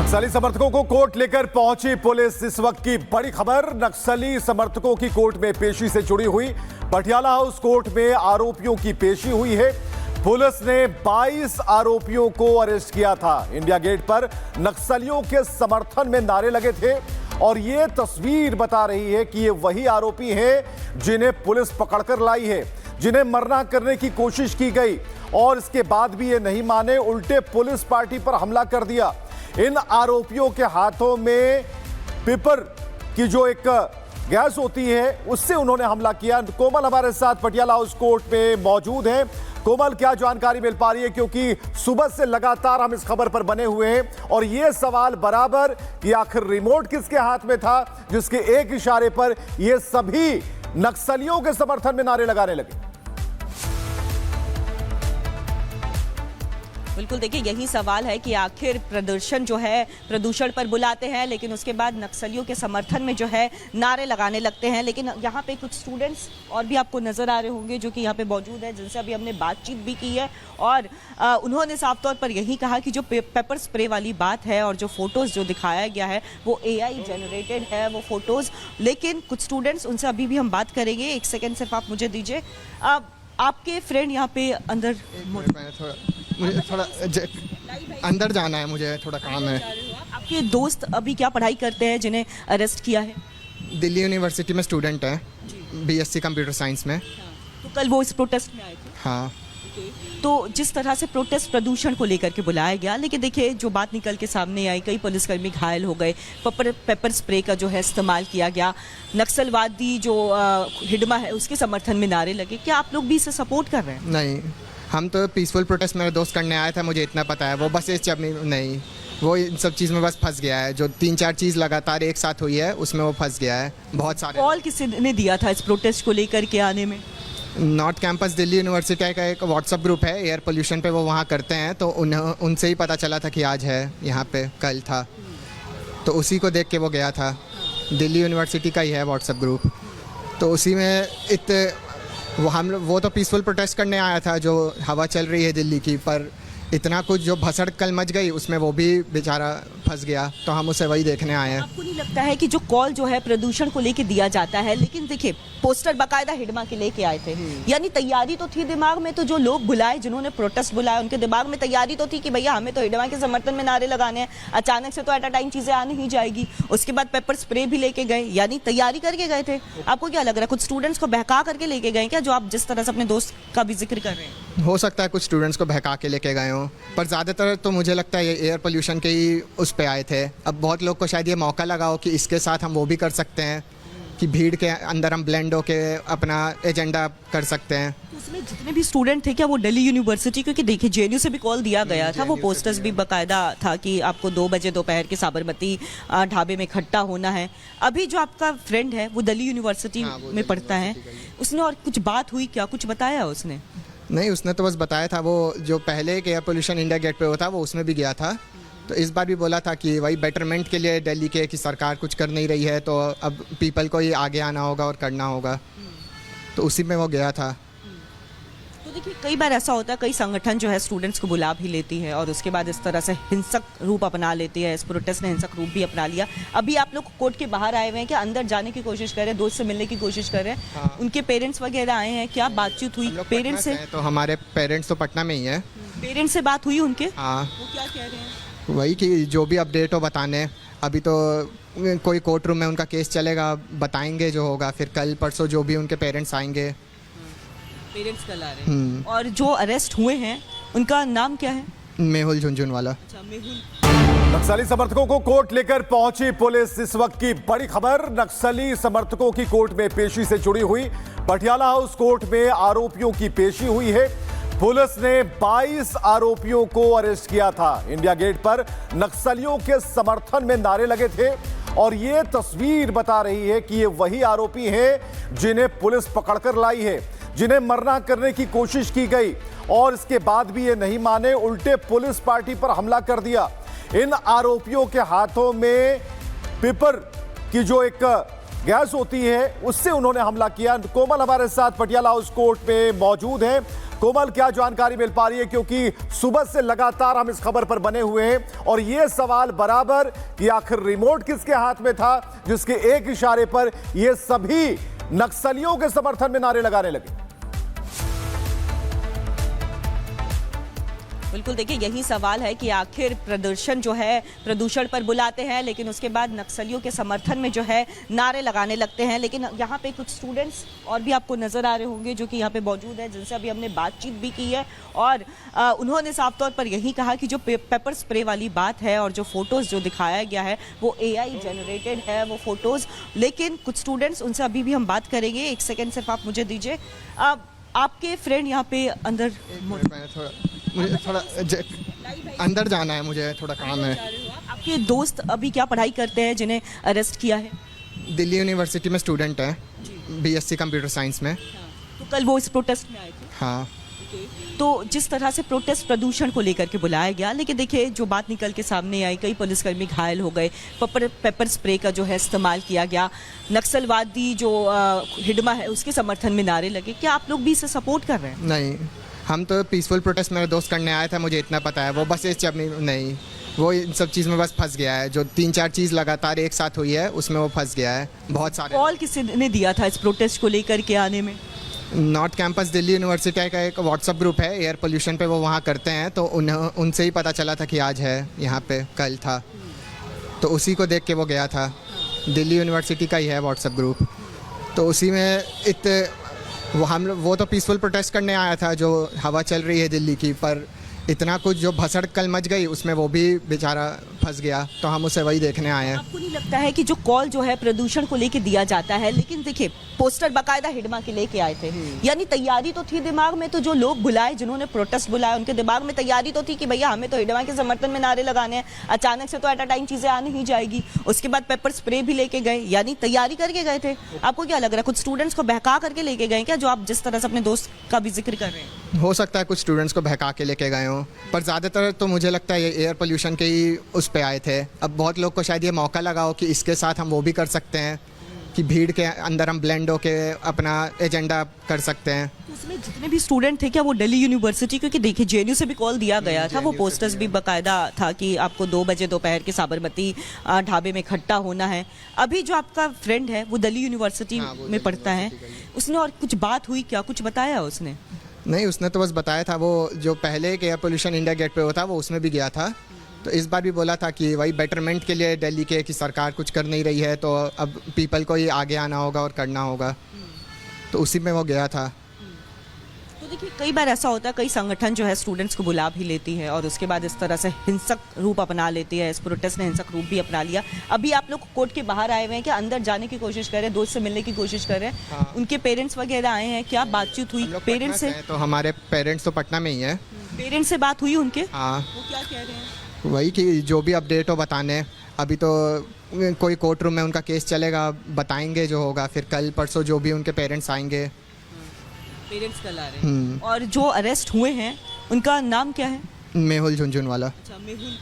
नक्सली समर्थकों को कोर्ट लेकर पहुंची पुलिस। इस वक्त की बड़ी खबर नक्सली समर्थकों की कोर्ट में पेशी से जुड़ी हुई। पटियाला हाउस कोर्ट में आरोपियों की पेशी हुई है। पुलिस ने 22 आरोपियों को अरेस्ट किया था। इंडिया गेट पर नक्सलियों के समर्थन में नारे लगे थे और यह तस्वीर बता रही है कि ये वही आरोपी हैं जिन्हें पुलिस पकड़कर लाई है, जिन्हें मरना करने की कोशिश की गई और इसके बाद भी ये नहीं माने, उल्टे पुलिस पार्टी पर हमला कर दिया। इन आरोपियों के हाथों में पेपर की जो एक गैस होती है उससे उन्होंने हमला किया। कोमल हमारे साथ पटियाला हाउस कोर्ट में मौजूद है। कोमल, क्या जानकारी मिल पा रही है, क्योंकि सुबह से लगातार हम इस खबर पर बने हुए हैं और यह सवाल बराबर कि आखिर रिमोट किसके हाथ में था जिसके एक इशारे पर ये सभी नक्सलियों के समर्थन में नारे लगाने लगे। बिल्कुल, देखिए यही सवाल है कि आखिर प्रदर्शन जो है प्रदूषण पर बुलाते हैं लेकिन उसके बाद नक्सलियों के समर्थन में जो है नारे लगाने लगते हैं। लेकिन यहाँ पे कुछ स्टूडेंट्स और भी आपको नज़र आ रहे होंगे जो कि यहाँ पे मौजूद है, जिनसे अभी हमने बातचीत भी की है और उन्होंने साफ तौर पर यही कहा कि जो पेपर स्प्रे वाली बात है और जो फोटोज़ जो दिखाया गया है वो AI जनरेटेड है वो फोटोज़। लेकिन कुछ स्टूडेंट्स, उनसे अभी भी हम बात करेंगे। एक सेकेंड सिर्फ आप मुझे दीजिए। आपके फ्रेंड यहाँ पे अंदर, मुझे थोड़ा अंदर जाना है, मुझे थोड़ा काम है। आपके दोस्त अभी क्या पढ़ाई करते हैं जिन्हें अरेस्ट किया है? दिल्ली यूनिवर्सिटी में स्टूडेंट हैं, BSc कंप्यूटर साइंस में। तो कल वो इस प्रोटेस्ट में आए थे? हाँ। तो जिस तरह से प्रोटेस्ट प्रदूषण को लेकर के बुलाया गया, लेकिन देखिए जो बात निकल के सामने आई, कई पुलिसकर्मी घायल हो गए, पेपर स्प्रे का जो है इस्तेमाल किया गया, नक्सलवादी जो हिडमा है उसके समर्थन में नारे लगे। क्या आप लोग भी इसे सपोर्ट कर रहे हैं? नहीं, हम तो पीसफुल प्रोटेस्ट मेरा दोस्त करने आया था, मुझे इतना पता है। वो बस इस नहीं, वो इन सब चीज़ में बस फंस गया है। जो 3-4 चीज़ लगातार एक साथ हुई है उसमें वो फंस गया है। बहुत सारे कॉल किसने दिया था इस प्रोटेस्ट को लेकर के आने में? नॉर्थ कैंपस दिल्ली यूनिवर्सिटी का एक व्हाट्सअप ग्रुप है एयर पोल्यूशन पे, वो वहाँ करते हैं, तो उनसे ही पता चला था कि आज है यहाँ पे, कल था, तो उसी को देख के वो गया था। दिल्ली यूनिवर्सिटी का ही है व्हाट्सअप ग्रुप, तो उसी में वो तो पीसफुल प्रोटेस्ट करने आया था। जो हवा चल रही है दिल्ली की, पर इतना कुछ जो भसड़ कल मच गई उसमें वो भी बेचारा फंस गया, तो हम उसे वही देखने आए हैं। आपको नहीं लगता है कि जो कॉल जो है प्रदूषण को लेके दिया जाता है, लेकिन देखिए पोस्टर बाकायदा हिडमा के लेके आए थे, यानी तैयारी तो थी दिमाग में, तो जो लोग बुलाए, जिन्होंने प्रोटेस्ट बुलाया, उनके दिमाग में तैयारी तो थी कि भैया हमें तो हिडमा के समर्थन में नारे लगाने हैं। अचानक से तो एट अ टाइम चीजें आ नहीं जाएगी। उसके बाद पेपर स्प्रे भी लेके गए, यानी तैयारी करके गए थे। आपको क्या लग रहा है, कुछ स्टूडेंट्स को बहका करके लेके गए क्या, जो आप जिस तरह से अपने दोस्त का भी जिक्र कर रहे हैं? हो सकता है कुछ स्टूडेंट्स को बहका के लेके गए हों, पर ज़्यादातर तो मुझे लगता है ये एयर पोल्यूशन के ही उस पे आए थे। अब बहुत लोग को शायद ये मौका लगा हो कि इसके साथ हम वो भी कर सकते हैं कि भीड़ के अंदर हम ब्लेंड होके अपना एजेंडा कर सकते हैं। तो उसमें जितने भी स्टूडेंट थे, क्या वो दिल्ली यूनिवर्सिटी, क्योंकि देखिए JNU से भी कॉल दिया गया था, वो पोस्टर्स भी बाकायदा था कि आपको 2 बजे दोपहर के साबरमती ढाबे में इकट्ठा होना है। अभी जो आपका फ्रेंड है वो दिल्ली यूनिवर्सिटी में पढ़ता है, उसने और कुछ बात हुई क्या, कुछ बताया उसने? नहीं, उसने तो बस बताया था, वो जो पहले के एयर पोल्यूशन इंडिया गेट पे होता वो उसमें भी गया था, तो इस बार भी बोला था कि वही बेटरमेंट के लिए दिल्ली के, कि सरकार कुछ कर नहीं रही है तो अब पीपल को ही आगे आना होगा और करना होगा, तो उसी में वो गया था। तो देखिए कई बार ऐसा होता है, कई संगठन जो है स्टूडेंट्स को बुला भी लेती है और उसके बाद इस तरह से हिंसक रूप अपना लेती है। इस प्रोटेस्ट ने हिंसक रूप भी अपना लिया। अभी आप लोग कोर्ट के बाहर आए हुए हैं, क्या अंदर जाने की कोशिश कर रहे हैं, दोस्त से मिलने की कोशिश कर रहे हैं? हाँ। उनके पेरेंट्स वगैरह आए हैं, क्या बातचीत हुई पेरेंट्स से? तो हमारे पेरेंट्स तो पटना में ही है। पेरेंट्स से बात हुई उनके? हाँ। वो क्या कह रहे हैं? वही कि जो भी अपडेट हो बताने। अभी तो कोई कोर्ट रूम में उनका केस चलेगा, बताएंगे जो होगा, फिर कल परसों जो भी उनके पेरेंट्स आएंगे। पेरेंट्स कल आ रहे हैं। और जो अरेस्ट हुए हैं उनका नाम क्या है? मेहुल झुनझुनवाला। अच्छा, मेहुल। नक्सली समर्थकों को कोर्ट लेकर पहुंची पुलिस। इस वक्त की बड़ी खबर नक्सली समर्थकों की कोर्ट में पेशी से जुड़ी हुई। पटियाला हाउस कोर्ट में आरोपियों की पेशी हुई है। पुलिस ने 22 आरोपियों को अरेस्ट किया था। इंडिया गेट पर नक्सलियों के समर्थन में नारे लगे थे और यह तस्वीर बता रही है कि ये वही आरोपी हैं जिन्हें पुलिस पकड़कर लाई है, जिन्हें मरना करने की कोशिश की गई और इसके बाद भी ये नहीं माने, उल्टे पुलिस पार्टी पर हमला कर दिया। इन आरोपियों के हाथों में पेपर की जो एक गैस होती है उससे उन्होंने हमला किया। कोमल हमारे साथ पटियाला हाउस कोर्ट में मौजूद है। कोमल, क्या जानकारी मिल पा रही है, क्योंकि सुबह से लगातार हम इस खबर पर बने हुए हैं और यह सवाल बराबर कि आखिर रिमोट किसके हाथ में था जिसके एक इशारे पर यह सभी नक्सलियों के समर्थन में नारे लगाने लगे। बिल्कुल, देखिए यही सवाल है कि आखिर प्रदर्शन जो है प्रदूषण पर बुलाते हैं, लेकिन उसके बाद नक्सलियों के समर्थन में जो है नारे लगाने लगते हैं। लेकिन यहाँ पे कुछ स्टूडेंट्स और भी आपको नज़र आ रहे होंगे जो कि यहाँ पे मौजूद है, जिनसे अभी हमने बातचीत भी की है और उन्होंने साफ तौर पर यही कहा कि जो पेपर स्प्रे वाली बात है और जो फोटोज़ जो दिखाया गया है वो AI जनरेटेड है वो फोटोज़। लेकिन कुछ स्टूडेंट्स, उनसे अभी भी हम बात करेंगे। एक सेकेंड सिर्फ आप मुझे दीजिए। आपके फ्रेंड यहाँ पे अंदर, मुझे थोड़ा अंदर जाना है, मुझे थोड़ा काम है। आपके दोस्त अभी क्या पढ़ाई करते हैं जिन्हें अरेस्ट किया है? दिल्ली यूनिवर्सिटी में स्टूडेंट है, BSc कंप्यूटर साइंस में। तो कल वो इस प्रोटेस्ट में आए थे। हाँ, तो जिस तरह से प्रोटेस्ट प्रदूषण को लेकर के बुलाया गया, लेकिन देखिए जो बात निकल के सामने आई, कई पुलिसकर्मी घायल हो गए, पेपर स्प्रे का जो है इस्तेमाल किया गया, नक्सलवादी जो हिडमा है उसके समर्थन में नारे लगे। क्या आप लोग भी इसे सपोर्ट कर रहे हैं? नहीं, हम तो पीसफुल प्रोटेस्ट मेरा दोस्त करने आया था, मुझे इतना पता है। वो बस इस नहीं, वो इन सब चीज़ में बस फंस गया है। जो 3-4 चीज़ लगातार एक साथ हुई है उसमें वो फंस गया है। बहुत सारे कॉल किसी ने दिया था इस प्रोटेस्ट को लेकर के आने में? नॉर्थ कैंपस दिल्ली यूनिवर्सिटी का एक व्हाट्सअप ग्रुप है, एयर पोल्यूशन पे वो वहाँ करते हैं, तो उनसे ही पता चला था कि आज है यहाँ पे, कल था, तो उसी को देख के वो गया था। दिल्ली यूनिवर्सिटी का ही है व्हाट्सअप ग्रुप, तो उसी में वो तो पीसफुल प्रोटेस्ट करने आया था, जो हवा चल रही है दिल्ली की, पर इतना कुछ जो भसड़ कल मच गई उसमें वो भी बेचारा फंस गया, तो हम उसे वही देखने आए हैं। आपको नहीं लगता है कि जो कॉल जो है प्रदूषण को लेके दिया जाता है, लेकिन देखिए पोस्टर बाकायदा हिडमा के लेके आए थे, यानी तैयारी तो थी दिमाग में, तो जो लोग बुलाए, जिन्होंने प्रोटेस्ट बुलाया, उनके दिमाग में तैयारी तो थी कि भैया हमें तो हिडमा के समर्थन में नारे लगाने हैं। अचानक से तो एट अ टाइम चीजें आने ही जाएगी। उसके बाद पेपर स्प्रे भी लेके गए, यानी तैयारी करके गए थे। आपको क्या लग रहा है, कुछ स्टूडेंट्स को बहका करके लेके गए क्या, जो आप जिस तरह से अपने दोस्त का भी जिक्र कर रहे हैं? हो सकता है कुछ स्टूडेंट्स को बहका के लेके गए हों, पर ज़्यादातर तो मुझे लगता है ये एयर पोल्यूशन के ही उस पे आए थे। अब बहुत लोग को शायद ये मौका लगा हो कि इसके साथ हम वो भी कर सकते हैं, कि भीड़ के अंदर हम ब्लेंड होके अपना एजेंडा कर सकते हैं। तो उसमें जितने भी स्टूडेंट थे, क्या वो दिल्ली यूनिवर्सिटी, क्योंकि देखिए JNU से भी कॉल दिया गया था, वो पोस्टर्स भी बाकायदा था कि आपको 2 बजे दोपहर के साबरमती ढाबे में इकट्ठा होना है। अभी जो आपका फ्रेंड है वो दिल्ली यूनिवर्सिटी में पढ़ता है, उसने और कुछ बात हुई क्या, कुछ बताया उसने? नहीं, उसने तो बस बताया था, वो जो पहले एक एयर पोल्यूशन इंडिया गेट पे होता वो उसमें भी गया था, तो इस बार भी बोला था कि वही बेटरमेंट के लिए दिल्ली के, कि सरकार कुछ कर नहीं रही है, तो अब पीपल को ही आगे आना होगा और करना होगा, तो उसी में वो गया था। तो देखिए कई बार ऐसा होता है, कई संगठन जो है स्टूडेंट्स को बुला भी लेती है और उसके बाद इस तरह से हिंसक रूप अपना लेती है। इस प्रोटेस्ट ने हिंसक रूप भी अपना लिया। अभी आप लोग कोर्ट के बाहर आए हुए हैं, क्या अंदर जाने की कोशिश कर रहे हैं, दोस्त से मिलने की कोशिश कर रहे हैं? हाँ। उनके पेरेंट्स वगैरह आए हैं, क्या बातचीत हुई पेरेंट्स से? तो हमारे पेरेंट्स तो पटना में ही है। पेरेंट्स से बात हुई उनके? हाँ, वो क्या कह रहे हैं? वही कि जो भी अपडेट हो बताने। अभी तो कोई कोर्ट रूम में उनका केस चलेगा, बताएंगे जो होगा, फिर कल परसों जो भी उनके पेरेंट्स आएंगे। पेरेंट्स कल आ रहे हैं। और जो अरेस्ट हुए हैं उनका नाम क्या है? मेहुल झुनझुनवाला। अच्छा, मेहुल